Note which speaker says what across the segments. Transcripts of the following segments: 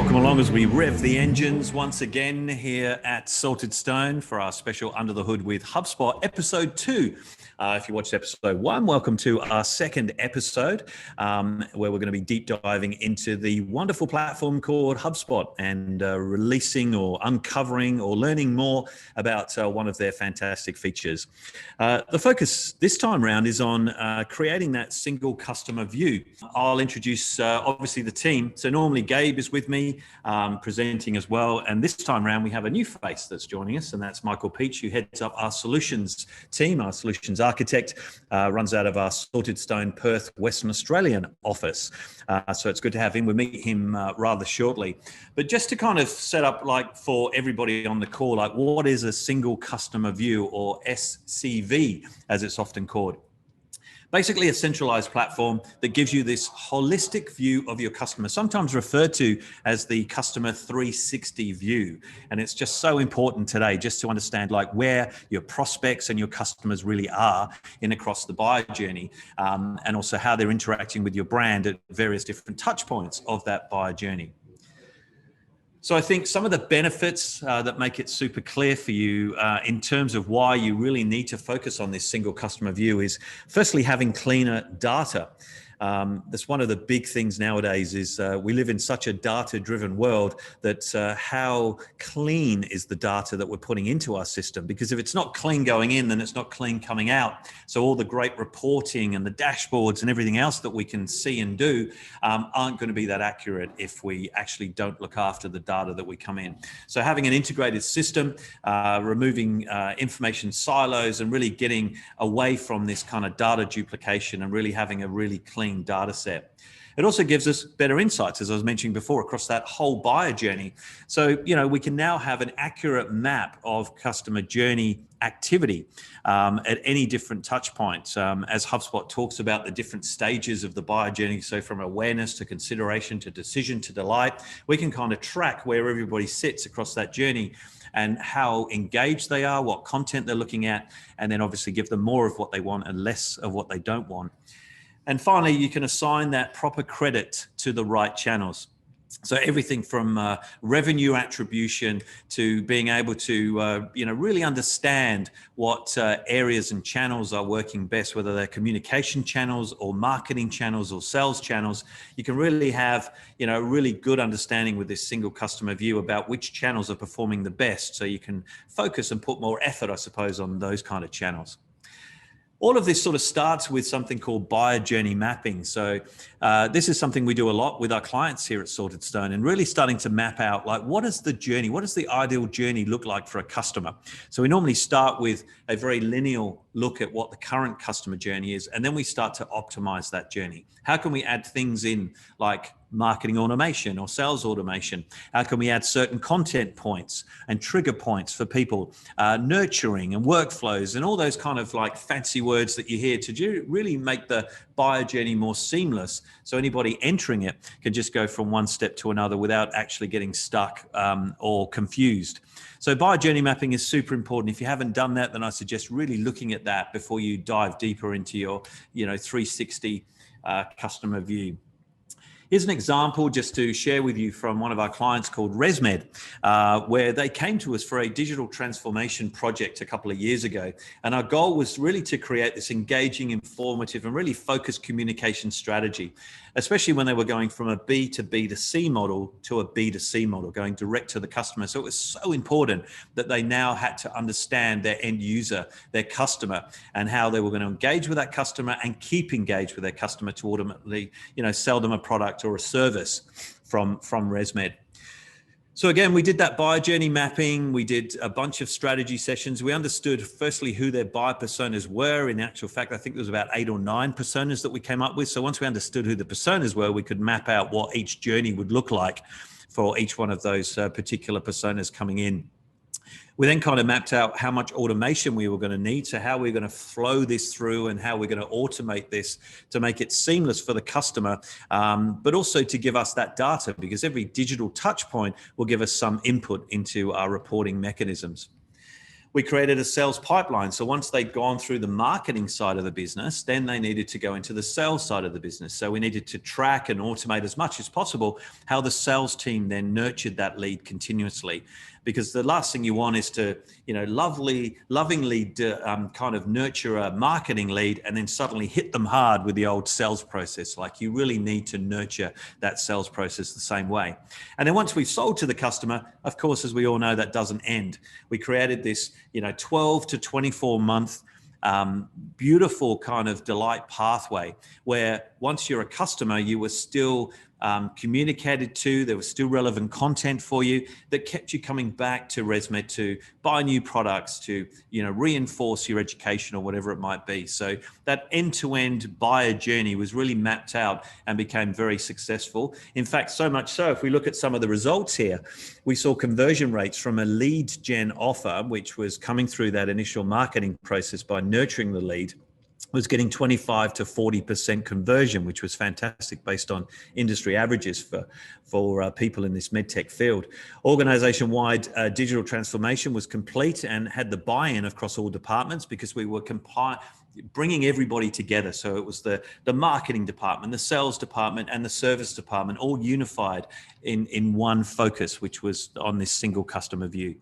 Speaker 1: Welcome along as we rev the engines once again here at Salted Stone for our special Under the Hood with HubSpot episode 2. If you watched episode 1, welcome to our second episode where we're going to be deep diving into the wonderful platform called HubSpot and releasing or uncovering or learning more about one of their fantastic features. The focus this time around is on creating that single customer view. I'll introduce obviously the team. So normally Gabe is with me presenting as well. And this time around we have a new face that's joining us, and that's Michael Peach, who heads up our solutions team, our solutions architect, runs out of our Salted Stone Perth, Western Australian office. So it's good to have him. We'll meet him rather shortly. But just to kind of set up, like, for everybody on the call, like, what is a single customer view, or SCV as it's often called? Basically a centralized platform that gives you this holistic view of your customer, sometimes referred to as the customer 360 view. And it's just so important today just to understand like where your prospects and your customers really are in across the buyer journey, and also how they're interacting with your brand at various different touch points of that buyer journey. So I think some of the benefits that make it super clear for you in terms of why you really need to focus on this single customer view is firstly having cleaner data. That's one of the big things nowadays is we live in such a data-driven world that how clean is the data that we're putting into our system? Because if it's not clean going in, then it's not clean coming out. So all the great reporting and the dashboards and everything else that we can see and do aren't going to be that accurate if we actually don't look after the data that we come in. So having an integrated system, removing information silos and really getting away from this kind of data duplication and really having a really clean data set. It also gives us better insights, as I was mentioning before, across that whole buyer journey. So, we can now have an accurate map of customer journey activity at any different touch point. As HubSpot talks about the different stages of the buyer journey, so from awareness to consideration to decision to delight, we can kind of track where everybody sits across that journey and how engaged they are, what content they're looking at, and then obviously give them more of what they want and less of what they don't want. And finally, you can assign that proper credit to the right channels. So everything from revenue attribution to being able to, really understand what areas and channels are working best, whether they're communication channels or marketing channels or sales channels. You can really have, a really good understanding with this single customer view about which channels are performing the best. So you can focus and put more effort, I suppose, on those kind of channels. All of this sort of starts with something called buyer journey mapping. So this is something we do a lot with our clients here at Salted Stone, and really starting to map out, like, what is the journey? What does the ideal journey look like for a customer? So we normally start with a very linear look at what the current customer journey is, and then we start to optimize that journey. How can we add things in like marketing automation or sales automation? How can we add certain content points and trigger points for people, nurturing and workflows and all those kind of like fancy words that you hear to really make the buyer journey more seamless, so anybody entering it can just go from one step to another without actually getting stuck or confused. So buyer journey mapping is super important. If you haven't done that, then I suggest really looking at that before you dive deeper into your 360 customer view. Here's an example just to share with you from one of our clients called ResMed, where they came to us for a digital transformation project a couple of years ago. And our goal was really to create this engaging, informative, and really focused communication strategy, especially when they were going from a B to B to C model to a B to C model, going direct to the customer. So it was so important that they now had to understand their end user, their customer, and how they were going to engage with that customer and keep engaged with their customer to ultimately, sell them a product or a service from ResMed. So again, we did that buyer journey mapping. We did a bunch of strategy sessions. We understood firstly who their buyer personas were. In actual fact, I think there was about 8 or 9 personas that we came up with. So once we understood who the personas were, we could map out what each journey would look like for each one of those particular personas coming in. We then kind of mapped out how much automation we were going to need, so how we're going to flow this through and how we're going to automate this to make it seamless for the customer, but also to give us that data, because every digital touch point will give us some input into our reporting mechanisms. We created a sales pipeline. So once they'd gone through the marketing side of the business, then they needed to go into the sales side of the business. So we needed to track and automate as much as possible how the sales team then nurtured that lead continuously. Because the last thing you want is to, lovingly kind of nurture a marketing lead and then suddenly hit them hard with the old sales process. Like, you really need to nurture that sales process the same way. And then once we've sold to the customer, of course, as we all know, that doesn't end. We created this, 12 to 24 month beautiful kind of delight pathway where once you're a customer, you were still communicated to, there was still relevant content for you that kept you coming back to ResMed to buy new products, to reinforce your education or whatever it might be. So that end-to-end buyer journey was really mapped out and became very successful. In fact, so much so, if we look at some of the results here, we saw conversion rates from a lead gen offer, which was coming through that initial marketing process by nurturing the lead, was getting 25 to 40% conversion, which was fantastic based on industry averages for people in this medtech field. Organization-wide digital transformation was complete and had the buy-in across all departments because we were bringing everybody together. So it was the marketing department, the sales department, and the service department all unified in one focus, which was on this single customer view.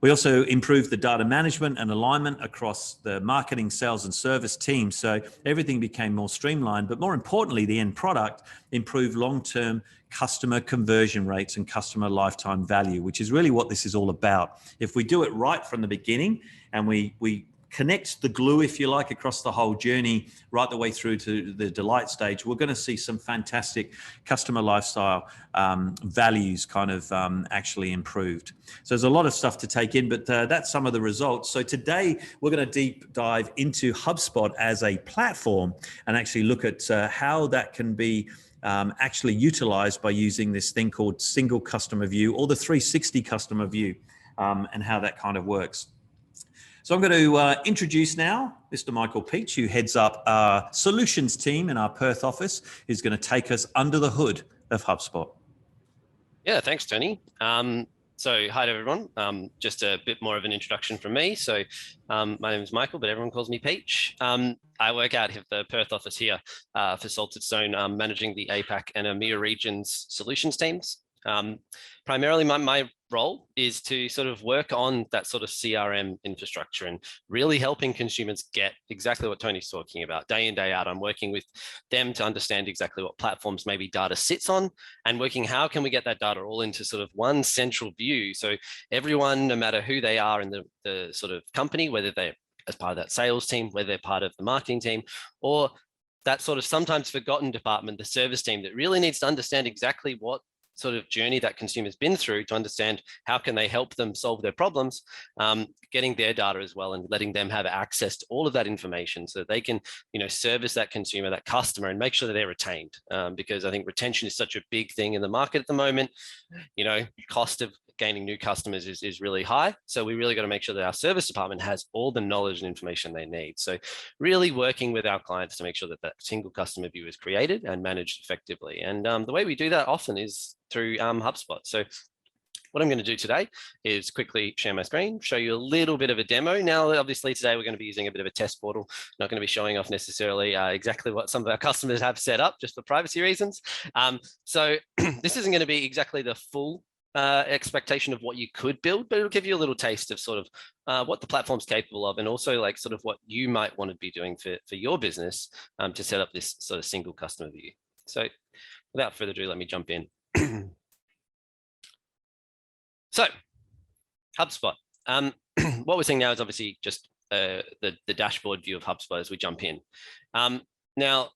Speaker 1: We also improved the data management and alignment across the marketing, sales, and service teams. So everything became more streamlined, but more importantly, the end product improved long-term customer conversion rates and customer lifetime value, which is really what this is all about. If we do it right from the beginning and we connect the glue, if you like, across the whole journey, right the way through to the delight stage, we're going to see some fantastic customer lifestyle values kind of actually improved. So there's a lot of stuff to take in, but that's some of the results. So today we're going to deep dive into HubSpot as a platform and actually look at how that can be actually utilized by using this thing called single customer view or the 360 customer view and how that kind of works. So I'm going to introduce now Mr. Michael Peach, who heads up our solutions team in our Perth office, who's going to take us under the hood of HubSpot.
Speaker 2: Yeah, thanks, Tony. So hi to everyone. Just a bit more of an introduction from me. So my name is Michael, but everyone calls me Peach. I work out of the Perth office here for Salted Stone, managing the APAC and EMEA regions solutions teams. Primarily my role is to sort of work on that sort of CRM infrastructure and really helping consumers get exactly what Tony's talking about day in, day out. I'm working with them to understand exactly what platforms maybe data sits on and working how can we get that data all into sort of one central view. So everyone, no matter who they are in the sort of company, whether they're as part of that sales team, whether they're part of the marketing team, or that sort of sometimes forgotten department, the service team that really needs to understand exactly what sort of journey that consumer's been through to understand how can they help them solve their problems, getting their data as well and letting them have access to all of that information so that they can, service that consumer, that customer, and make sure that they're retained. Because I think retention is such a big thing in the market at the moment. Cost of gaining new customers is really high. So we really got to make sure that our service department has all the knowledge and information they need. So really working with our clients to make sure that that single customer view is created and managed effectively. And the way we do that often is through HubSpot. So what I'm going to do today is quickly share my screen, show you a little bit of a demo. Now, obviously today we're going to be using a bit of a test portal, not going to be showing off necessarily exactly what some of our customers have set up just for privacy reasons. So this isn't going to be exactly the full expectation of what you could build, but it'll give you a little taste of sort of what the platform's capable of and also like sort of what you might want to be doing for your business to set up this sort of single customer view. So without further ado, let me jump in. So HubSpot. What we're seeing now is obviously just the dashboard view of HubSpot as we jump in. Now,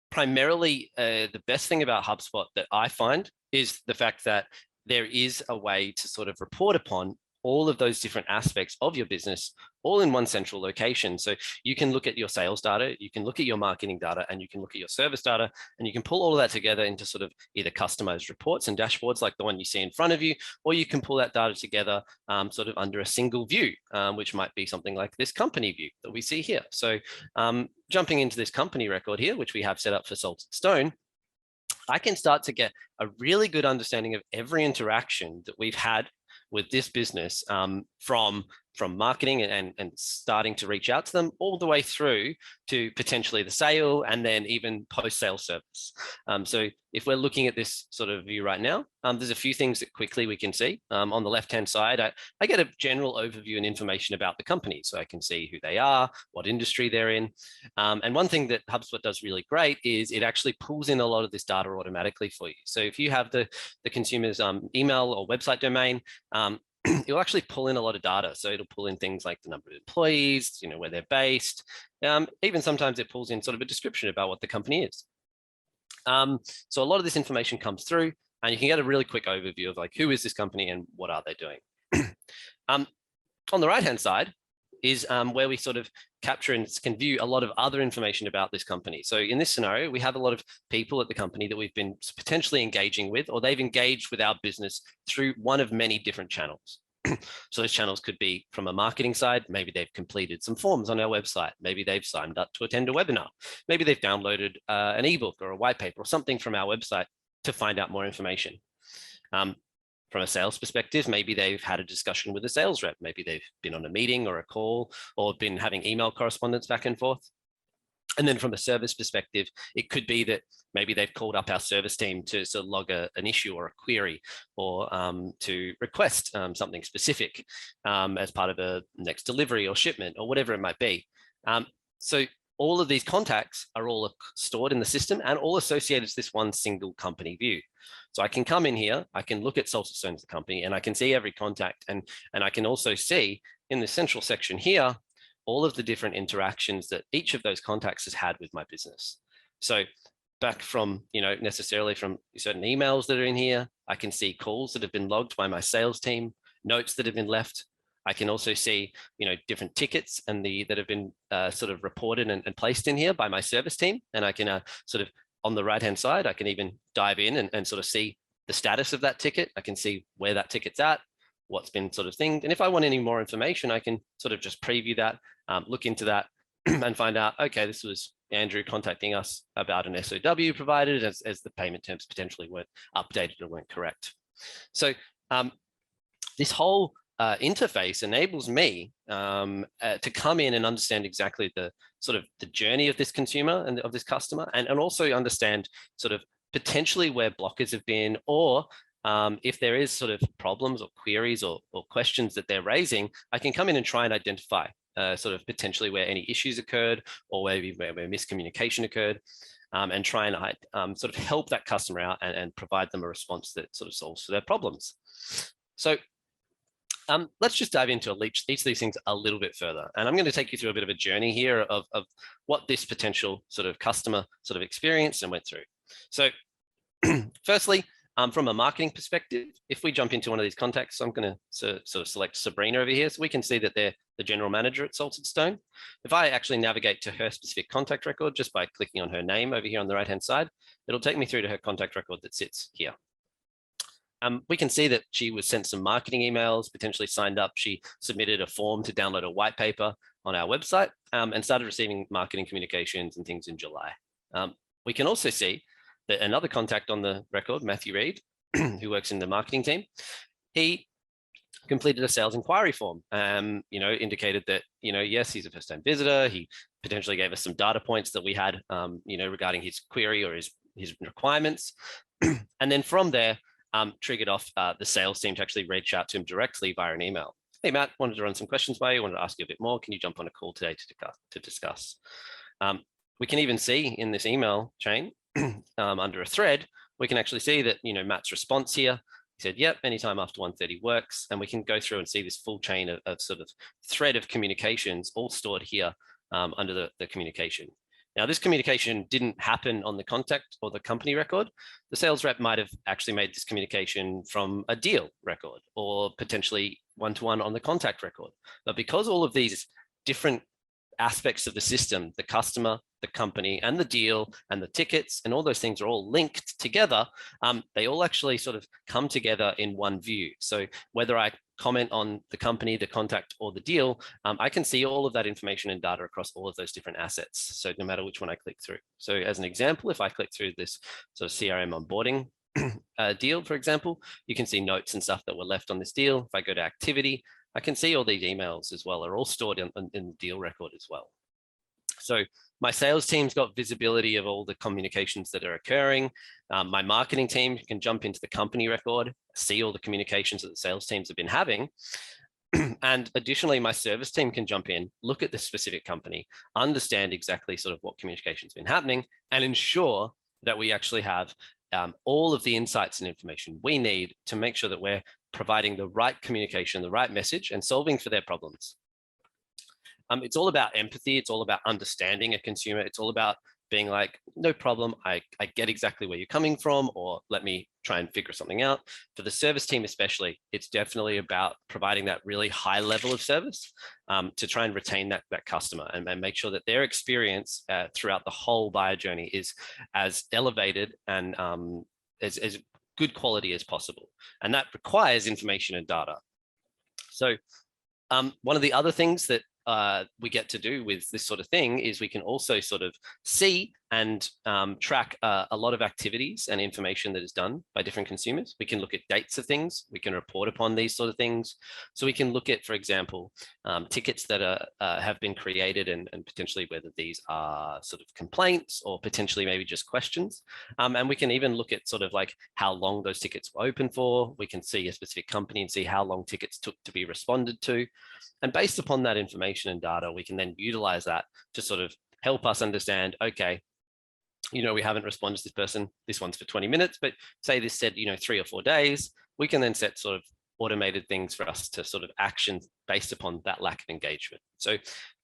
Speaker 2: primarily, the best thing about HubSpot that I find is the fact that there is a way to sort of report upon all of those different aspects of your business all in one central location. So you can look at your sales data, you can look at your marketing data, and you can look at your service data, and you can pull all of that together into sort of either customized reports and dashboards like the one you see in front of you, or you can pull that data together sort of under a single view, which might be something like this company view that we see here. So jumping into this company record here, which we have set up for Salted Stone, I can start to get a really good understanding of every interaction that we've had with this business from from marketing and starting to reach out to them all the way through to potentially the sale and then even post-sale service. So if we're looking at this sort of view right now, there's a few things that quickly we can see. On the left-hand side, I get a general overview and information about the company. So I can see who they are, what industry they're in. And one thing that HubSpot does really great is it actually pulls in a lot of this data automatically for you. So if you have the consumer's email or website domain, it'll actually pull in a lot of data. So it'll pull in things like the number of employees, where they're based. Even sometimes it pulls in sort of a description about what the company is. So a lot of this information comes through and you can get a really quick overview of like, who is this company and what are they doing? On the right-hand side is where we sort of capture and can view a lot of other information about this company. So in this scenario, we have a lot of people at the company that we've been potentially engaging with, or they've engaged with our business through one of many different channels. So those channels could be from a marketing side. Maybe they've completed some forms on our website. Maybe they've signed up to attend a webinar. Maybe they've downloaded an ebook or a white paper or something from our website to find out more information. From a sales perspective, maybe they've had a discussion with a sales rep. Maybe they've been on a meeting or a call or been having email correspondence back and forth. And then from a service perspective, it could be that maybe they've called up our service team to sort of log an issue or a query, or to request something specific as part of a next delivery or shipment or whatever it might be. So all of these contacts are all stored in the system and all associated to this one single company view. So I can come in here, I can look at Salted Stone as a company, and I can see every contact, and I can also see in the central section here all of the different interactions that each of those contacts has had with my business. So back from, necessarily from certain emails that are in here, I can see calls that have been logged by my sales team, notes that have been left. I can also see, different tickets and that have been sort of reported and placed in here by my service team. And I can sort of, on the right-hand side, I can even dive in and sort of see the status of that ticket. I can see where that ticket's at, what's been sort of thinged. And if I want any more information, I can sort of just preview that, look into that and find out, okay, this was Andrew contacting us about an SOW provided as the payment terms potentially weren't updated or weren't correct. So this whole interface enables me to come in and understand exactly the sort of the journey of this consumer and of this customer, and also understand sort of potentially where blockers have been, or if there is sort of problems or queries or questions that they're raising, I can come in and try and identify sort of potentially where any issues occurred or where miscommunication occurred, and try and sort of help that customer out and provide them a response that sort of solves for their problems. So let's just dive into each of these things a little bit further. And I'm going to take you through a bit of a journey here of what this potential sort of customer sort of experienced and went through. So firstly, from a marketing perspective, if we jump into one of these contacts, so I'm going to sort of select Sabrina over here. So we can see that they're the general manager at Salted Stone. If I actually navigate to her specific contact record just by clicking on her name over here on the right-hand side, it'll take me through to her contact record that sits here. We can see that she was sent some marketing emails, potentially signed up. She submitted a form to download a white paper on our website, and started receiving marketing communications and things in July. We can also see that another contact on the record, Matthew Reed, who works in the marketing team, he completed a sales inquiry form, indicated that, yes, he's a first-time visitor. He potentially gave us some data points that we had, regarding his query or his requirements. And then from there, triggered off the sales team to actually reach out to him directly via an email. Hey, Matt, wanted to run some questions by you. Wanted to ask you a bit more. Can you jump on a call today to discuss? We can even see in this email chain, under a thread, we can actually see that, Matt's response here. He said, yep, anytime after 1:30 works. And we can go through and see this full chain of sort of thread of communications all stored here under the communication. Now, this communication didn't happen on the contact or the company record. The sales rep might have actually made this communication from a deal record or potentially one-to-one on the contact record. But because all of these different aspects of the system, the customer, the company, and the deal, and the tickets, and all those things are all linked together, they all actually sort of come together in one view. So whether I comment on the company, the contact, or the deal, I can see all of that information and data across all of those different assets. So no matter which one I click through. So as an example, if I click through this sort of CRM onboarding deal, for example, you can see notes and stuff that were left on this deal. If I go to activity, I can see all these emails as well. They're all stored in the deal record as well. So my sales team's got visibility of all the communications that are occurring. My marketing team can jump into the company record, see all the communications that the sales teams have been having. And additionally, my service team can jump in, look at the specific company, understand exactly sort of what communication's been happening, and ensure that we actually have all of the insights and information we need to make sure that we're providing the right communication, the right message, and solving for their problems. It's all about empathy. It's all about understanding a consumer. It's all about being like, no problem, I get exactly where you're coming from, or let me try and figure something out. For the service team especially, it's definitely about providing that really high level of service to try and retain that customer and make sure that their experience throughout the whole buyer journey is as elevated and as good quality as possible. And that requires information and data. So one of the other things that we get to do with this sort of thing is we can also sort of see and track a lot of activities and information that is done by different consumers. We can look at dates of things. We can report upon these sort of things. So we can look at, for example, tickets that have been created and potentially whether these are sort of complaints or potentially maybe just questions. And we can even look at sort of like how long those tickets were open for. We can see a specific company and see how long tickets took to be responded to. And based upon that information and data, we can then utilize that to sort of help us understand, okay, we haven't responded to this person. This one's for 20 minutes, but say this said, 3 or 4 days, we can then set sort of automated things for us to sort of action based upon that lack of engagement. So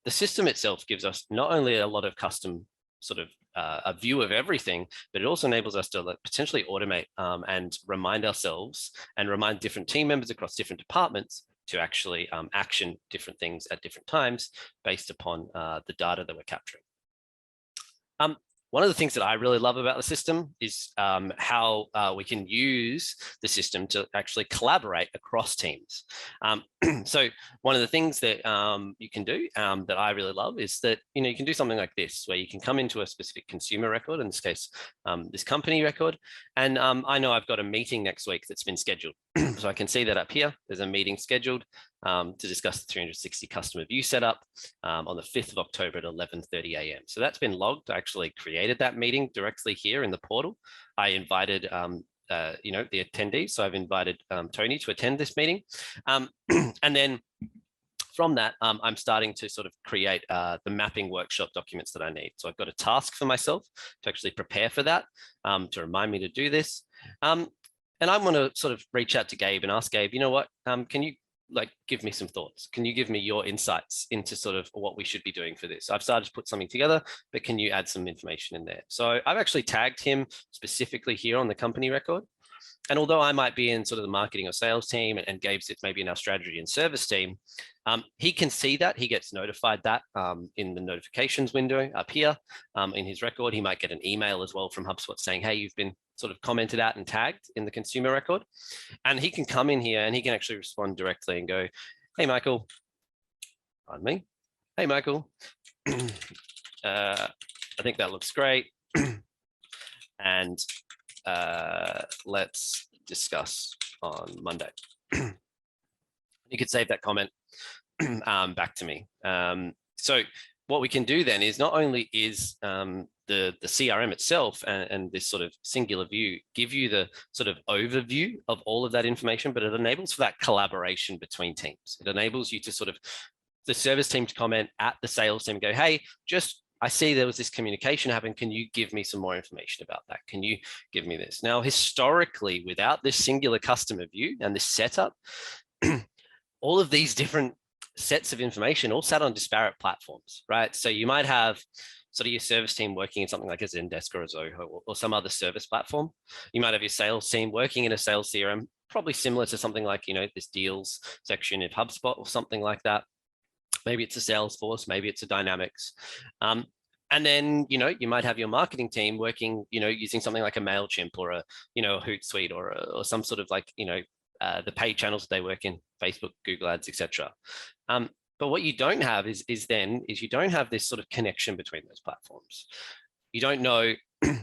Speaker 2: the system itself gives us not only a lot of custom sort of a view of everything, but it also enables us to potentially automate and remind ourselves and remind different team members across different departments to actually action different things at different times based upon the data that we're capturing. One of the things that I really love about the system is how we can use the system to actually collaborate across teams. So one of the things that you can do that I really love is that, you can do something like this, where you can come into a specific consumer record, in this case, this company record. And I know I've got a meeting next week that's been scheduled. So I can see that up here, there's a meeting scheduled to discuss the 360 customer view setup on the 5th of October at 11:30 a.m. So that's been logged. I actually created that meeting directly here in the portal. I invited, the attendees. So I've invited Tony to attend this meeting. And then from that, I'm starting to sort of create the mapping workshop documents that I need. So I've got a task for myself to actually prepare for that, to remind me to do this. And I'm going to sort of reach out to Gabe and ask Gabe, what, can you give me some thoughts? Can you give me your insights into sort of what we should be doing for this? I've started to put something together, but can you add some information in there? So I've actually tagged him specifically here on the company record. And although I might be in sort of the marketing or sales team and Gabe sits maybe in our strategy and service team, he can see that. He gets notified that in the notifications window up here in his record. He might get an email as well from HubSpot saying, hey, you've been sort of commented out and tagged in the consumer record. And he can come in here and he can actually respond directly and go, hey, Michael, pardon me. Hey, Michael, I think that looks great. And let's discuss on Monday. You could save that comment back to me. So what we can do then is not only is the CRM itself and this sort of singular view give you the sort of overview of all of that information, but it enables for that collaboration between teams. It enables you to sort of, the service team to comment at the sales team and go, hey, I see there was this communication happen. Can you give me some more information about that? Can you give me this? Now, historically, without this singular customer view and this setup, all of these different sets of information all sat on disparate platforms, right? So you might have sort of your service team working in something like a Zendesk or a Zoho or some other service platform. You might have your sales team working in a sales CRM, probably similar to something like, this deals section of HubSpot or something like that. Maybe it's a Salesforce, maybe it's a Dynamics. And then, you might have your marketing team working, using something like a MailChimp or a Hootsuite or some sort of like, the paid channels that they work in, Facebook, Google Ads, etc. But what you don't have is you don't have this sort of connection between those platforms. You don't know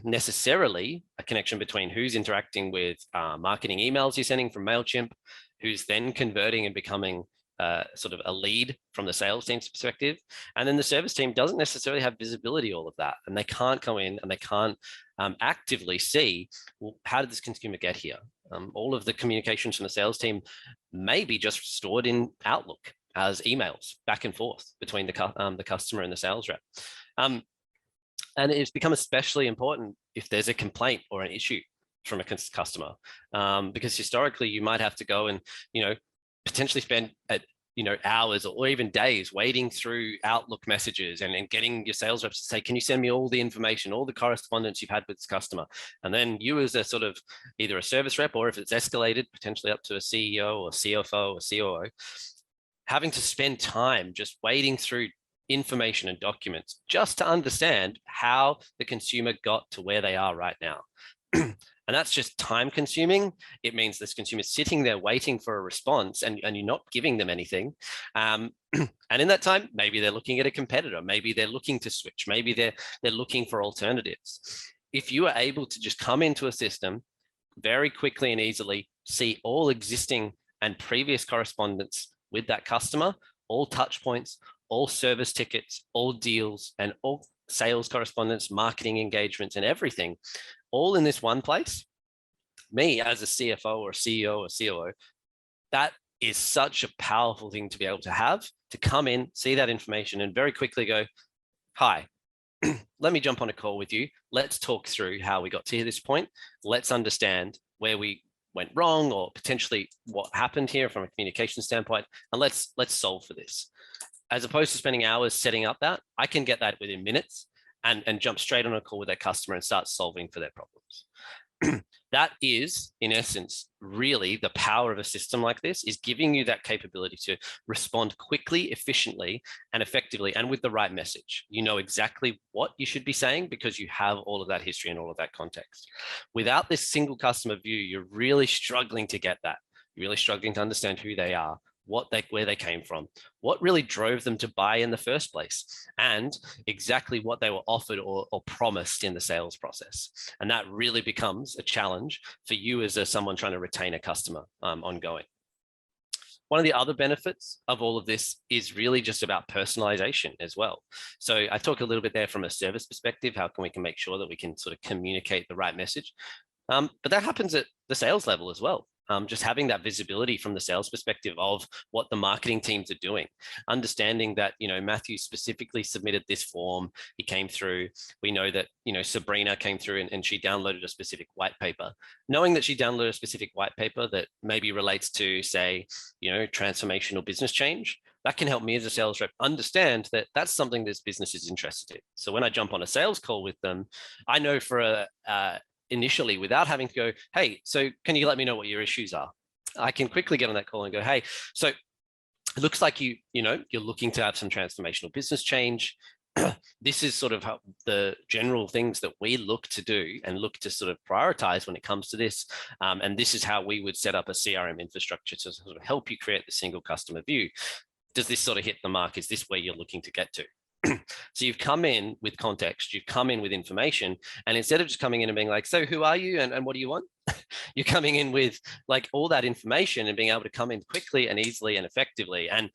Speaker 2: necessarily a connection between who's interacting with marketing emails you're sending from MailChimp, who's then converting and becoming sort of a lead from the sales team's perspective. And then the service team doesn't necessarily have visibility all of that. And they can't come in and they can't actively see, well, how did this consumer get here? All of the communications from the sales team may be just stored in Outlook as emails back and forth between the customer and the sales rep. And it's become especially important if there's a complaint or an issue from a customer, because historically you might have to go and, potentially spend hours or even days wading through Outlook messages and getting your sales reps to say, can you send me all the information, all the correspondence you've had with this customer? And then you as a sort of either a service rep, or if it's escalated potentially up to a CEO or CFO or COO, having to spend time just wading through information and documents just to understand how the consumer got to where they are right now. And that's just time consuming. It means this consumer is sitting there waiting for a response and you're not giving them anything. And in that time, maybe they're looking at a competitor, maybe they're looking to switch, maybe they're looking for alternatives. If you are able to just come into a system very quickly and easily, see all existing and previous correspondence with that customer, all touch points, all service tickets, all deals, and all sales correspondence, marketing engagements, and everything, all in this one place, me as a CFO or CEO or COO, that is such a powerful thing to be able to have, to come in, see that information, and very quickly go, hi, let me jump on a call with you. Let's talk through how we got to this point. Let's understand where we went wrong or potentially what happened here from a communication standpoint, and let's solve for this. As opposed to spending hours setting up that, I can get that within minutes and jump straight on a call with that customer and start solving for their problems. That is, in essence, really the power of a system like this, is giving you that capability to respond quickly, efficiently, and effectively, and with the right message. You know exactly what you should be saying because you have all of that history and all of that context. Without this single customer view, you're really struggling to get that. You're really struggling to understand who they are, where they came from, what really drove them to buy in the first place, and exactly what they were offered or promised in the sales process. And that really becomes a challenge for you as someone trying to retain a customer ongoing. One of the other benefits of all of this is really just about personalization as well. So I talk a little bit there from a service perspective, how can we make sure that we can sort of communicate the right message. But that happens at the sales level as well. Just having that visibility from the sales perspective of what the marketing teams are doing, understanding that, Matthew specifically submitted this form, he came through. We know that, Sabrina came through and she downloaded a specific white paper. Knowing that she downloaded a specific white paper that maybe relates to, say, transformational business change, that can help me as a sales rep understand that that's something this business is interested in. So when I jump on a sales call with them, I know for initially, without having to go, hey, so can you let me know what your issues are? I can quickly get on that call and go, hey, so it looks like you're looking to have some transformational business change. This is sort of how the general things that we look to do and look to sort of prioritize when it comes to this. And this is how we would set up a CRM infrastructure to sort of help you create the single customer view. Does this sort of hit the mark? Is this where you're looking to get to? So you've come in with context, you've come in with information, and instead of just coming in and being like, so who are you and what do you want? You're coming in with like all that information and being able to come in quickly and easily and effectively. And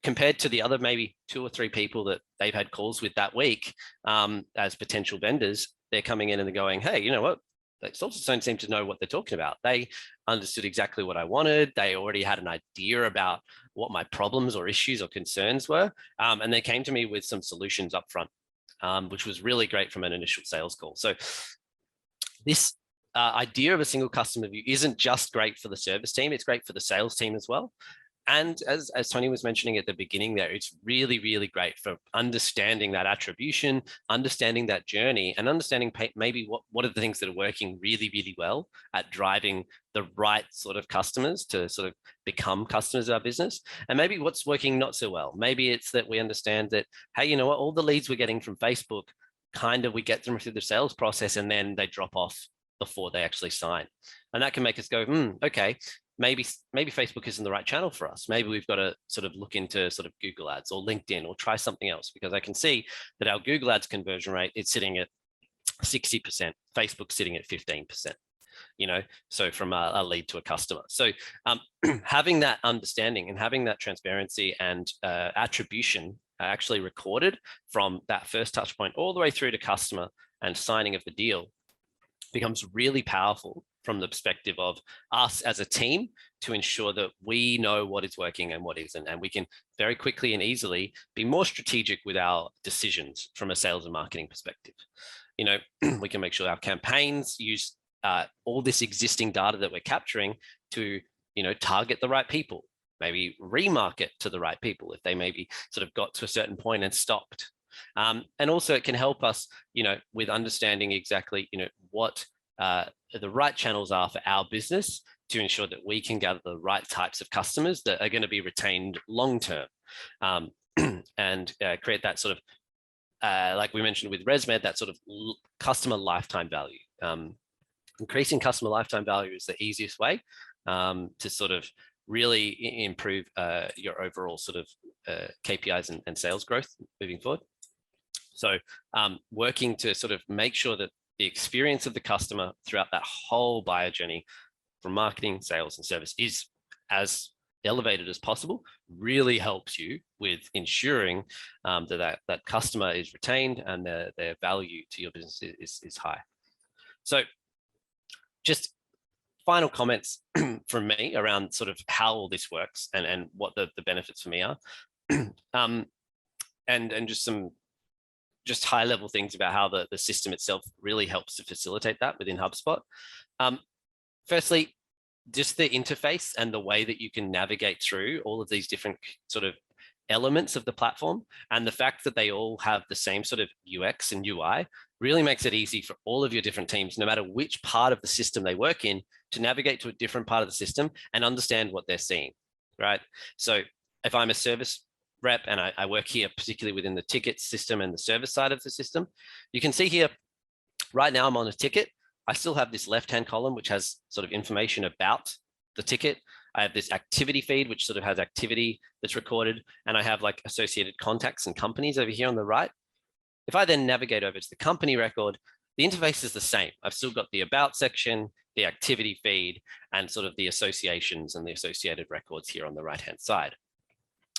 Speaker 2: compared to the other maybe 2 or 3 people that they've had calls with that week as potential vendors, they're coming in and they're going, hey, you know what? They also don't seem to know what they're talking about. They understood exactly what I wanted. They already had an idea about what my problems or issues or concerns were. And they came to me with some solutions up front, which was really great from an initial sales call. So this idea of a single customer view isn't just great for the service team, it's great for the sales team as well. And as Tony was mentioning at the beginning there, it's really, really great for understanding that attribution, understanding that journey, and understanding maybe what are the things that are working really, really well at driving the right sort of customers to sort of become customers of our business. And maybe what's working not so well. Maybe it's that we understand that, hey, you know what, all the leads we're getting from Facebook, we get them through the sales process and then they drop off before they actually sign. And that can make us go, okay, maybe Facebook isn't the right channel for us. Maybe we've got to sort of look into sort of Google ads or LinkedIn or try something else, because I can see that our Google ads conversion rate is sitting at 60%, Facebook's sitting at 15%. so from a lead to a customer. So having that understanding and having that transparency and attribution actually recorded from that first touch point all the way through to customer and signing of the deal becomes really powerful from the perspective of us as a team to ensure that we know what is working and what isn't. And we can very quickly and easily be more strategic with our decisions from a sales and marketing perspective. We can make sure our campaigns use all this existing data that we're capturing to, target the right people, maybe remarket to the right people if they maybe sort of got to a certain point and stopped. And also it can help us, with understanding exactly, what the right channels are for our business to ensure that we can gather the right types of customers that are going to be retained long-term, and create that sort of, like we mentioned with ResMed, that sort of customer lifetime value. Increasing customer lifetime value is the easiest way to sort of really improve your overall sort of KPIs and sales growth moving forward. So working to sort of make sure that the experience of the customer throughout that whole buyer journey from marketing, sales, and service is as elevated as possible really helps you with ensuring that customer is retained and their value to your business is high. So just final comments from me around sort of how all this works and what the benefits for me are, and just high level things about how the system itself really helps to facilitate that within HubSpot. Firstly, just the interface and the way that you can navigate through all of these different sort of elements of the platform, and the fact that they all have the same sort of UX and UI really makes it easy for all of your different teams, no matter which part of the system they work in, to navigate to a different part of the system and understand what they're seeing, right? So if I'm a service rep and I work here, particularly within the ticket system and the service side of the system, you can see here, right now I'm on a ticket. I still have this left-hand column, which has sort of information about the ticket. I have this activity feed, which sort of has activity that's recorded, and I have like associated contacts and companies over here on the right. If I then navigate over to the company record, the interface is the same. I've still got the about section, the activity feed, and sort of the associations and the associated records here on the right-hand side.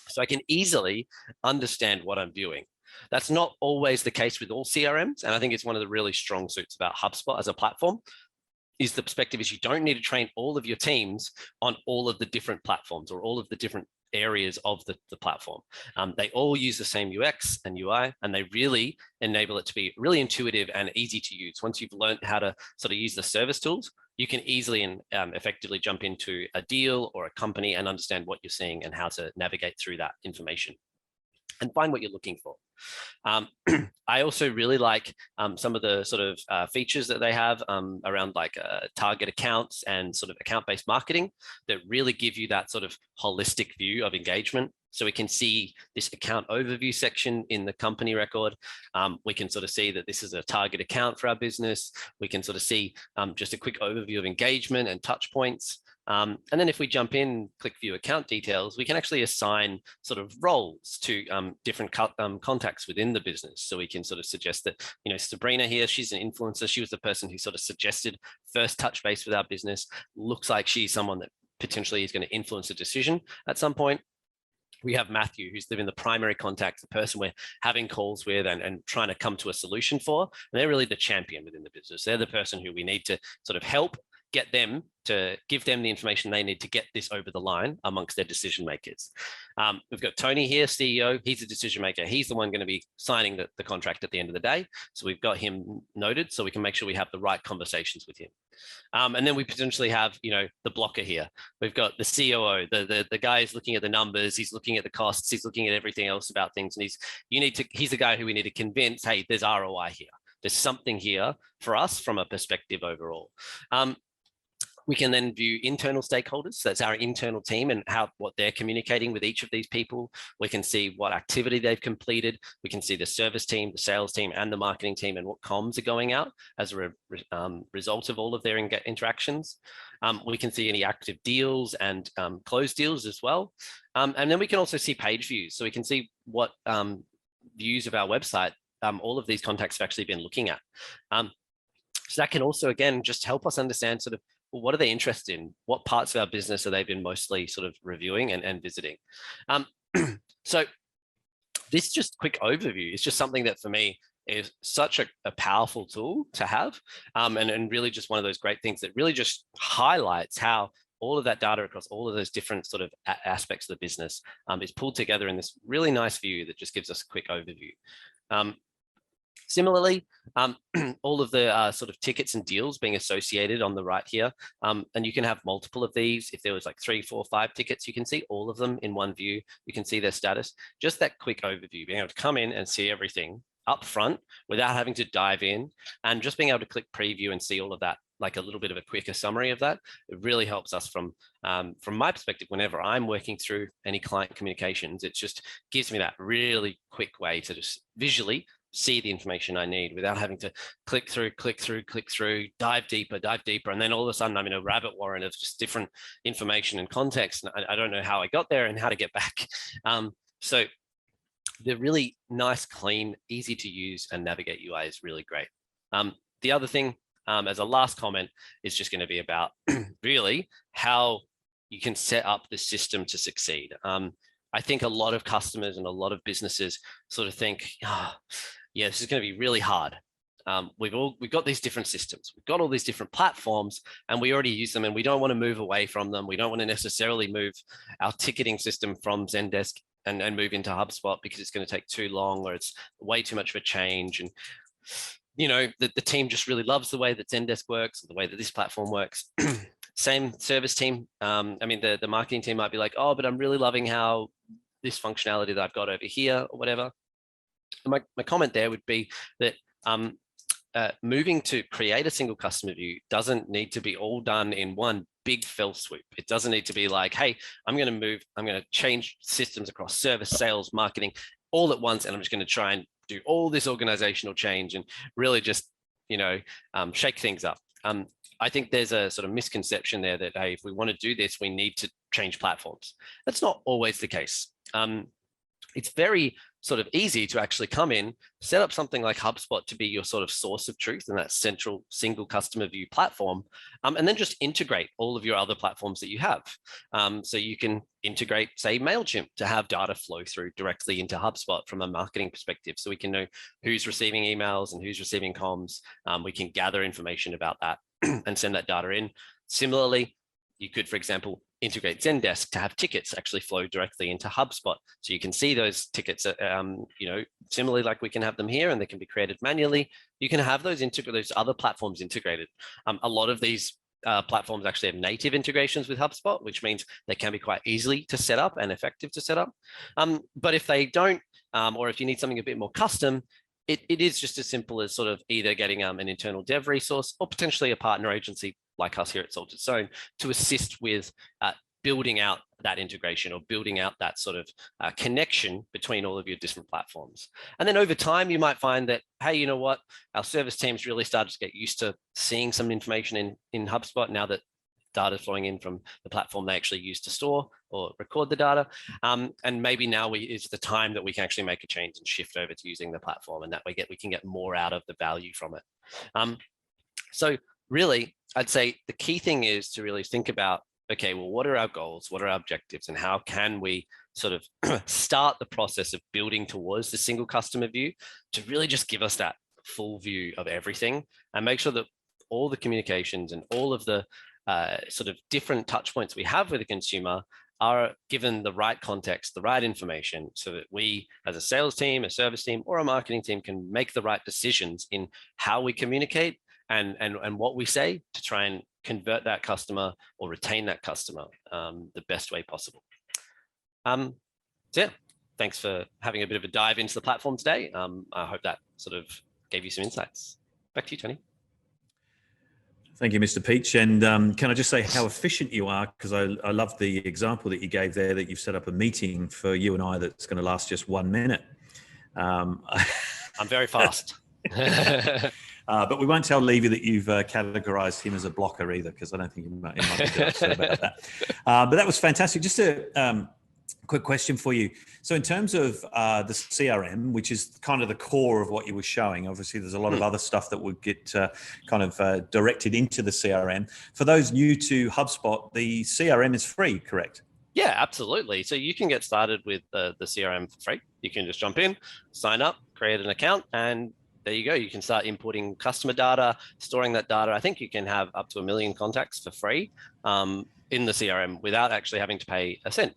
Speaker 2: So I can easily understand what I'm viewing. That's not always the case with all CRMs. And I think it's one of the really strong suits about HubSpot as a platform, is the perspective is you don't need to train all of your teams on all of the different platforms or all of the different areas of the platform. They all use the same UX and UI, and they really enable it to be really intuitive and easy to use. Once you've learned how to sort of use the service tools, you can easily and effectively jump into a deal or a company and understand what you're seeing and how to navigate through that information and find what you're looking for. I also really like some of the sort of features that they have around like target accounts and sort of account-based marketing that really give you that sort of holistic view of engagement. So we can see this account overview section in the company record. We can sort of see that this is a target account for our business. We can sort of see just a quick overview of engagement and touch points. And then if we jump in, click view account details, we can actually assign sort of roles to different contacts within the business. So we can sort of suggest that, Sabrina here, she's an influencer. She was the person who sort of suggested first touch base with our business. Looks like she's someone that potentially is going to influence a decision at some point. We have Matthew, who's been the primary contact, the person we're having calls with and trying to come to a solution for. And they're really the champion within the business. They're the person who we need to sort of help get them to give them the information they need to get this over the line amongst their decision makers. We've got Tony here, CEO. He's a decision maker. He's the one going to be signing the contract at the end of the day. So we've got him noted so we can make sure we have the right conversations with him. And then we potentially have, the blocker here. We've got the COO, the guy is looking at the numbers. He's looking at the costs. He's looking at everything else about things. And he's the guy who we need to convince, hey, there's ROI here. There's something here for us from a perspective overall. We can then view internal stakeholders. So that's our internal team and what they're communicating with each of these people. We can see what activity they've completed. We can see the service team, the sales team, and the marketing team, and what comms are going out as a result of all of their interactions. We can see any active deals and closed deals as well. And then we can also see page views. So we can see what views of our website all of these contacts have actually been looking at. So that can also, again, just help us understand sort of, well, what are they interested in? What parts of our business have they been mostly sort of reviewing and visiting? So this just quick overview is just something that for me is such a powerful tool to have, and really just one of those great things that really just highlights how all of that data across all of those different sort of aspects of the business is pulled together in this really nice view that just gives us a quick overview. Similarly, all of the sort of tickets and deals being associated on the right here, and you can have multiple of these. If there was like 3, 4, 5 tickets, you can see all of them in one view. You can see their status. Just that quick overview, being able to come in and see everything up front without having to dive in, and just being able to click preview and see all of that, like a little bit of a quicker summary of that. It really helps us from my perspective. Whenever I'm working through any client communications, it just gives me that really quick way to just visually see the information I need without having to click through, dive deeper, and then all of a sudden I'm in a rabbit warren of just different information and context, and I don't know how I got there and how to get back. So the really nice, clean, easy to use and navigate UI is really great. The other thing, as a last comment, is just going to be about really how you can set up the system to succeed. I think a lot of customers and a lot of businesses sort of think, oh, yeah, this is going to be really hard. We've got these different systems, we've got all these different platforms, and we already use them, and we don't want to move away from them. We don't want to necessarily move our ticketing system from Zendesk and move into HubSpot because it's going to take too long, or it's way too much of a change. And you know, the team just really loves the way that Zendesk works, or the way that this platform works. Same service team. I mean, the marketing team might be like, oh, but I'm really loving how this functionality that I've got over here, or whatever. My comment there would be that moving to create a single customer view doesn't need to be all done in one big fell swoop. It doesn't need to be like, hey, I'm going to change systems across service, sales, marketing all at once, and I'm just going to try and do all this organizational change and really just, you know, shake things up. I think there's a sort of misconception there that, hey, if we want to do this, we need to change platforms. That's not always the case. It's very sort of easy to actually come in, set up something like HubSpot to be your sort of source of truth and that central single customer view platform, and then just integrate all of your other platforms that you have. So you can integrate, say, MailChimp to have data flow through directly into HubSpot from a marketing perspective. So we can know who's receiving emails and who's receiving comms. We can gather information about that and send that data in. Similarly, you could, for example, integrate Zendesk to have tickets actually flow directly into HubSpot. So you can see those tickets, you know, similarly like we can have them here and they can be created manually. You can have those other platforms integrated. A lot of these platforms actually have native integrations with HubSpot, which means they can be quite easily to set up and effective to set up. But if they don't, or if you need something a bit more custom, it is just as simple as sort of either getting an internal dev resource or potentially a partner agency like us here at Salted Stone to assist with building out that integration or building out that sort of connection between all of your different platforms. And then over time, you might find that, hey, you know what, our service teams really started to get used to seeing some information in HubSpot now that data flowing in from the platform they actually use to store or record the data. And maybe now is the time that we can actually make a change and shift over to using the platform, and that way we can get more out of the value from it. So really, I'd say the key thing is to really think about, okay, well, what are our goals? What are our objectives? And how can we sort of start the process of building towards the single customer view to really just give us that full view of everything and make sure that all the communications and all of the sort of different touch points we have with the consumer are given the right context, the right information, so that we as a sales team, a service team, or a marketing team can make the right decisions in how we communicate and what we say to try and convert that customer or retain that customer the best way possible. So yeah, thanks for having a bit of a dive into the platform today. I hope that sort of gave you some insights. Back to you, Tony.
Speaker 1: Thank you, Mr. Peach. And can I just say how efficient you are? Because I love the example that you gave there, that you've set up a meeting for you and I that's going to last just 1 minute. I'm
Speaker 2: very fast.
Speaker 1: But we won't tell Levy that you've categorized him as a blocker either, because I don't think he might be upset about that. But that was fantastic. Just to Quick question for you. So in terms of the CRM, which is kind of the core of what you were showing, obviously there's a lot of other stuff that would get directed into the CRM. For those new to HubSpot, the CRM is free, correct?
Speaker 2: Yeah, absolutely. So you can get started with the CRM for free. You can just jump in, sign up, create an account, and there you go. You can start inputting customer data, storing that data. I think you can have up to 1 million contacts for free in the CRM without actually having to pay a cent.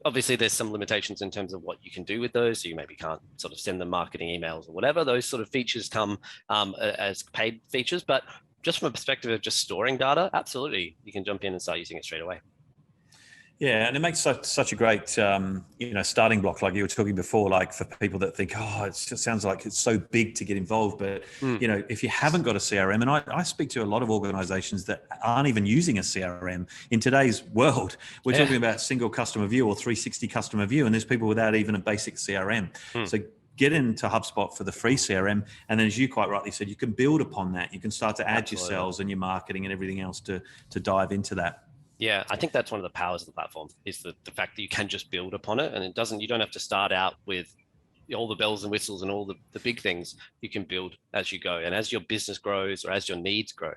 Speaker 2: Obviously, there's some limitations in terms of what you can do with those. So you maybe can't sort of send them marketing emails or whatever. Those sort of features come as paid features. But just from a perspective of just storing data, absolutely, you can jump in and start using it straight away.
Speaker 1: Yeah, and it makes such a great, starting block, like you were talking before, like for people that think, oh, it just sounds like it's so big to get involved. But, if you haven't got a CRM, and I speak to a lot of organizations that aren't even using a CRM in today's world, we're talking about single customer view or 360 customer view, and there's people without even a basic CRM. So get into HubSpot for the free CRM. And then as you quite rightly said, you can build upon that. You can start to add your sales and your marketing and everything else to dive into that.
Speaker 2: Yeah, I think that's one of the powers of the platform is the fact that you can just build upon it, and you don't have to start out with all the bells and whistles and all the big things. You can build as you go, and as your business grows or as your needs grow.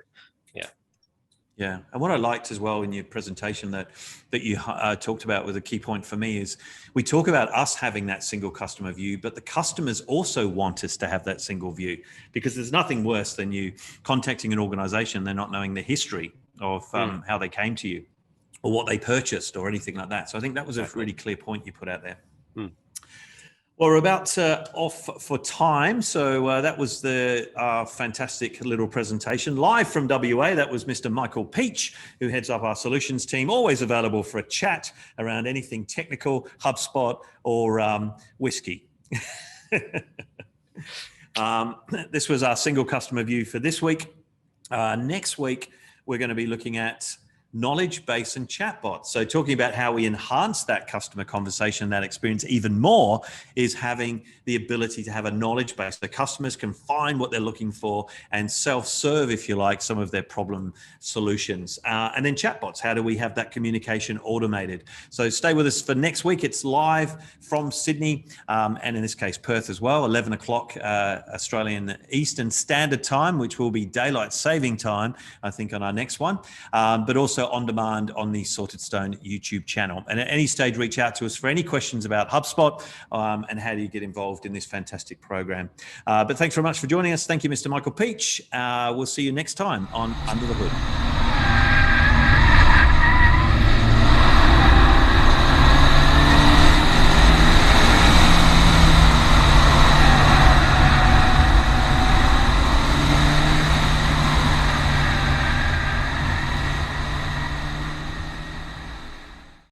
Speaker 1: Yeah, and what I liked as well in your presentation that you talked about with a key point for me is we talk about us having that single customer view, but the customers also want us to have that single view, because there's nothing worse than you contacting an organization, they're not knowing the history of how they came to you or what they purchased or anything like that. So I think that was a really clear point you put out there. Well, we're about off for time. So that was the fantastic little presentation live from WA. That was Mr. Michael Peach, who heads up our solutions team, always available for a chat around anything technical, HubSpot or whiskey. This was our single customer view for this week. Next week, we're going to be looking at knowledge base and chatbots. So talking about how we enhance that customer conversation, that experience even more, is having the ability to have a knowledge base. The customers can find what they're looking for and self-serve, if you like, some of their problem solutions. And then chatbots, how do we have that communication automated? So stay with us for next week. It's live from Sydney, and in this case, Perth as well, 11 o'clock Australian Eastern Standard Time, which will be daylight saving time, I think, on our next one, but also on demand on the Sorted Stone YouTube channel. And at any stage, reach out to us for any questions about HubSpot and how do you get involved in this fantastic program. But thanks very much for joining us. Thank you, Mr. Michael Peach. We'll see you next time on Under the Hood.